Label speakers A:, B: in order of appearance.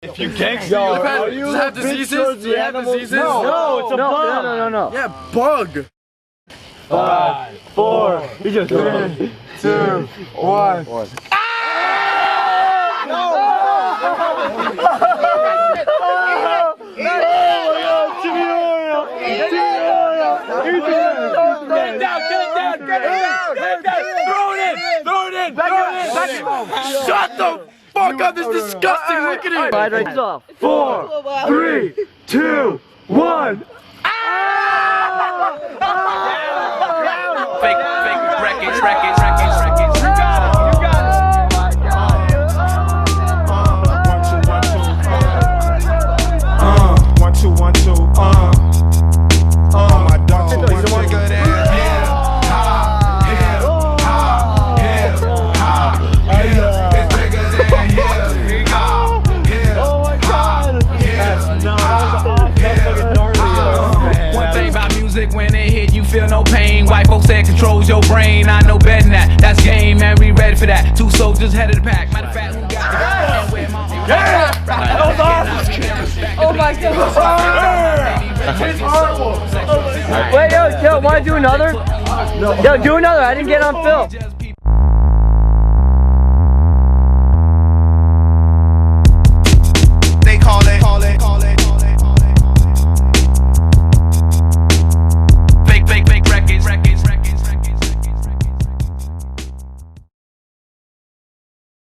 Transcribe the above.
A: If you gangster,
B: does it have diseases? Do you have diseases?
A: No, it's a bug.
B: No. Yeah, bug.
A: 5, 4, 3, 2, 1.
B: Shut the fuck up! This is disgusting. Look at it.
A: 4, 3, 2, 1.
C: Fake records.
D: My dog too much bigger than
C: One thing about music, when it hit, you feel no pain. White folks said controls your brain. I know better than that. That's game, man. We ready for that. 2 soldiers head of the pack. Matter of fact, who got the
A: That was awesome.
E: Oh my god. Wait, yo, wanna do another? Yo, do another. I didn't get on film.